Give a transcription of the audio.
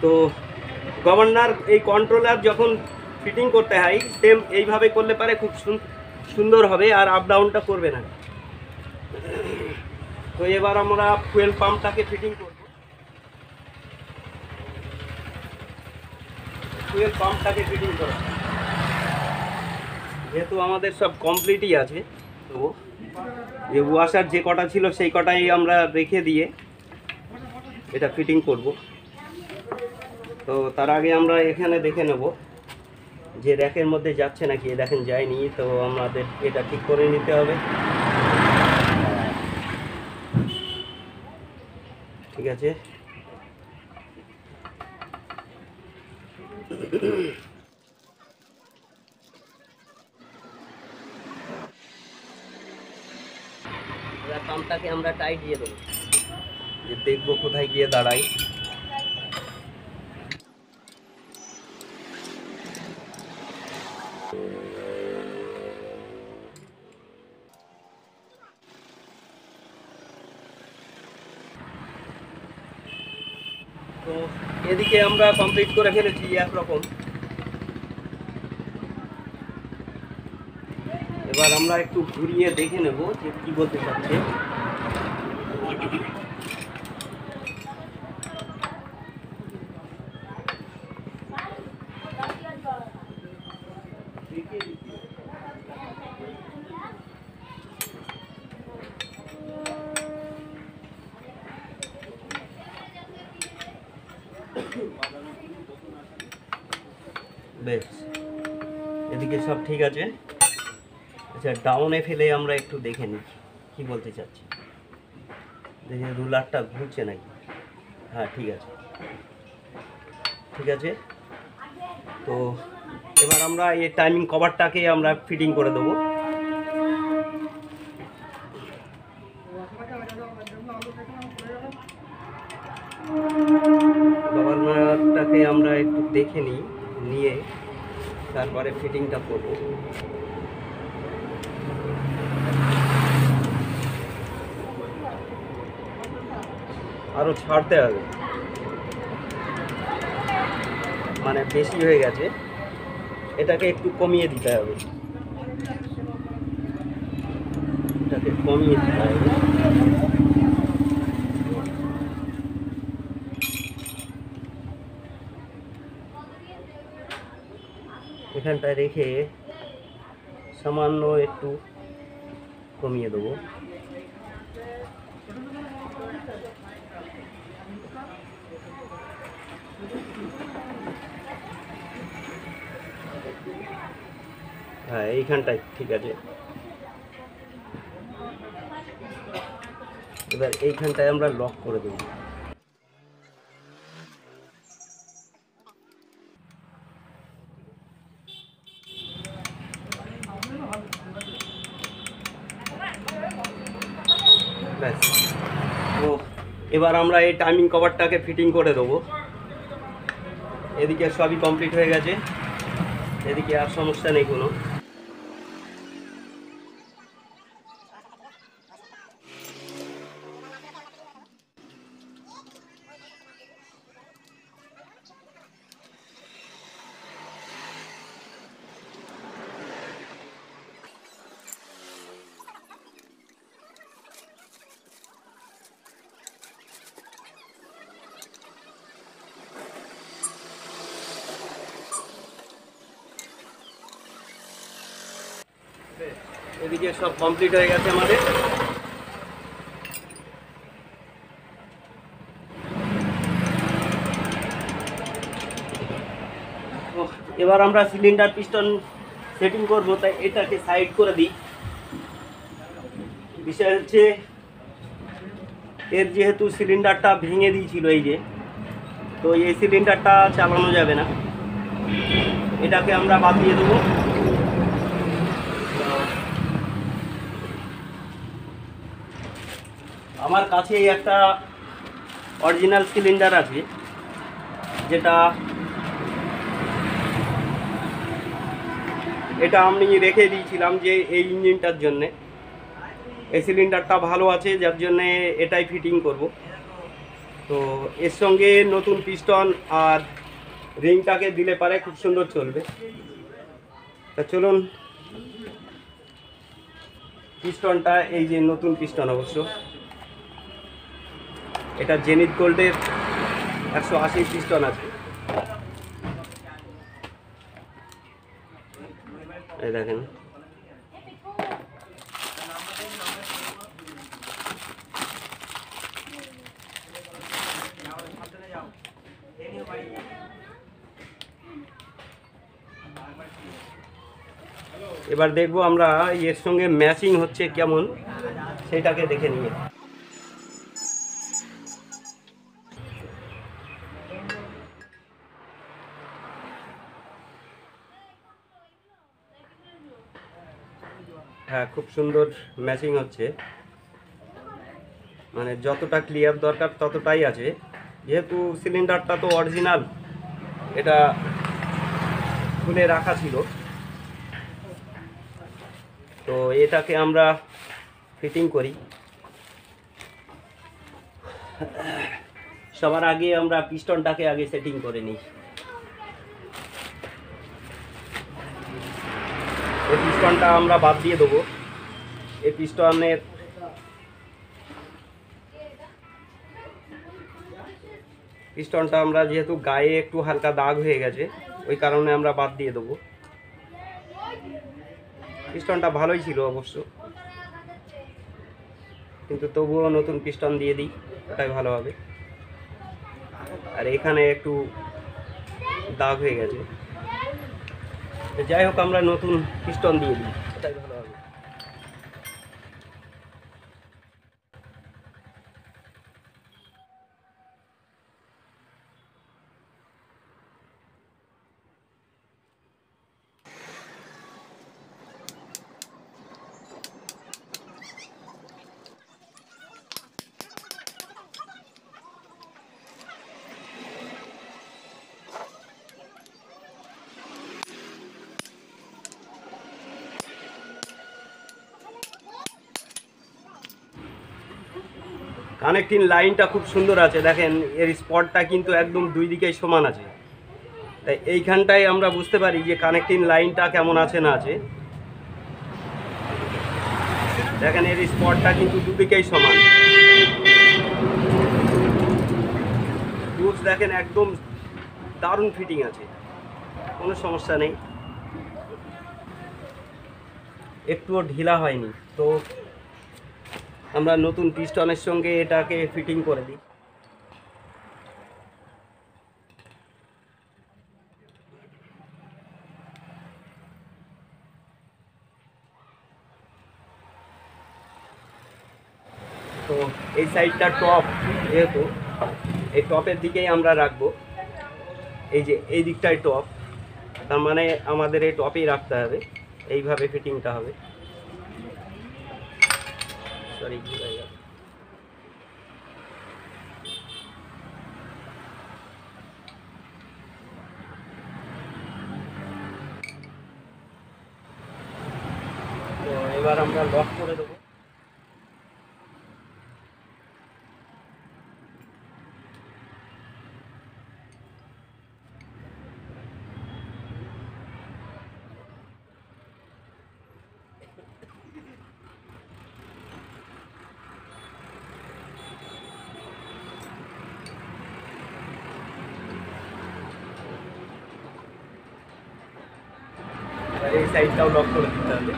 তো গভর্নর এই কন্ট্রোলার যখন ফিটিং করতে হয় সেম এইভাবে করলে পারে খুব সুন্দর হবে, আর আপ ডাউনটা করবে না। তো এবার আমরা ফুয়েল পাম্পটাকে ফিটিং করব। ফুয়েল পাম্পটাকে ফিটিং করা যেহেতু আমাদের সব কমপ্লিটই আছে, তো যে ওয়াশার যে কটা ছিল সেই কটাই আমরা রেখে দিয়ে এটা ফিটিং করব। তো তার আগে আমরা এখানে দেখে নেব যে র্যাকের মধ্যে যাচ্ছে নাকি। দেখেন যায়নি, তো আমাদের এটা ঠিক করে নিতে হবে। ঠিক আছে, পাম্পটাকে আমরা টাইট দিয়ে দেবো, যে দেখবো কোথায় গিয়ে দাঁড়াই। তো এদিকে আমরা কমপ্লিট করে ফেলেছি একরকম। এবার আমরা একটু ঘুরিয়ে দেখে নেব যে কি বলতে চাচ্ছে। বেশ, এদিকে সব ঠিক আছে। আচ্ছা, ডাউনে ফেলে আমরা একটু দেখে নিই কি বলতে চাচ্ছি। দেখে রুলারটা ঘুরছে নাকি। হ্যাঁ, ঠিক আছে ঠিক আছে। তো এবার আমরা এই টাইমিং কভারটাকে আমরা ফিটিং করে দেবো। গভর্নরটাকে আমরা একটু দেখে নিই, নিয়ে তারপরে ফিটিংটা করব। আরও ছাড়তে হবে, মানে বেশি হয়ে গেছে, এটাকে একটু কমিয়ে দিতে হবে। এটাকে কমিয়ে দিতে হবে। এখানটায় রেখে সামান্য একটু কমিয়ে দেবো। হ্যাঁ, এইখানটায় ঠিক আছে। এবার এইখানটায় আমরা লক করে দেবো। ব্যাস, তো এবার আমরা এই টাইমিং কভারটাকে ফিটিং করে দেবো। এদিকে সবই কমপ্লিট হয়ে গেছে, এদিকে আর সমস্যা নেই কোনো। এদিকে সব কমপ্লিট হয়ে গেছে আমাদের। এবার আমরা সিলিন্ডার পিস্টন সেটিং করবো, তাই এটাকে সাইড করে দিই। বিষয় হচ্ছে এর যেহেতু সিলিন্ডারটা ভেঙে দিয়েছিল এই যে, তো এই সিলিন্ডারটা চালানো যাবে না, এটাকে আমরা বাদ দিয়ে দেবো। আমার কাছে একটা অরিজিনাল সিলিন্ডার আছে, যেটা এটা আমি রেখে দিয়েছিলাম যে এই ইঞ্জিনটার জন্যে। এই সিলিন্ডারটা ভালো আছে, যার জন্যে এটাই ফিটিং করব। তো এর সঙ্গে নতুন পিস্টন আর রিংটাকে দিলে পারে খুব সুন্দর চলবে। তা চলুন, পিস্টনটা এই যে নতুন পিস্টন, অবশ্য এটা জেনিথ গোল্ডের 180 পিস্টন আছে। এই দেখেন, এবার দেখবো আমরা এর সঙ্গে ম্যাচিং হচ্ছে কেমন, সেটাকে দেখে নিয়ে। হ্যাঁ, খুব সুন্দর ম্যাচিং হচ্ছে, মানে যতটা ক্লিয়ার দরকার ততটাই আছে। যেহেতু সিলিন্ডারটা তো অরিজিনাল, এটা খুলে রাখা ছিল, তো এটাকে আমরা ফিটিং করি। সবার আগে আমরা পিস্টনটাকে আগে সেটিং করে নিই। এই পিস্টনটা আমরা বাদ দিয়ে দেবো। এই পিস্টনটা আমরা যেহেতু গায়ে একটু হালকা দাগ হয়ে গেছে, ওই কারণে আমরা বাদ দিয়ে দেবো। পিস্টনটা ভালোই ছিল অবশ্য, কিন্তু তবুও নতুন পিস্টন দিয়ে দিই, ওটাই ভালো হবে। আর এখানে একটু দাগ হয়ে গেছে, যাই হোক আমরা নতুন পিস্টন দিয়ে দিই, ওটাই ভালো হবে। কানেক্টিং লাইনটা খুব সুন্দর আছে, দেখেন এর স্পটটা কিন্তু একদম দুই দিকেই সমান আছে। তাই এইখানটায় আমরা বুঝতে পারি যে কানেক্টিং লাইনটা কেমন আছে না আছে। দেখেন এর স্পটটা কিন্তু দুদিকেই সমান। বুঝ দেখেন একদম দারুণ ফিটিং আছে, কোনো সমস্যা নেই, একটুও ঢিলা হয়নি। তো আমরা নতুন পিস্টনের সঙ্গে এটাকে ফিটিং করে দিই। তো এই সাইডটা টপ, যেহেতু এই টপের দিকেই আমরা রাখবো। এই যে এই দিকটায় টপ, তার মানে আমাদের এই টপেই রাখতে হবে, এইভাবে ফিটিংটা হবে। সরি, তো এবার আমরা লক করে দেবো। এই সাইডটাও লক করে দিতে হবে।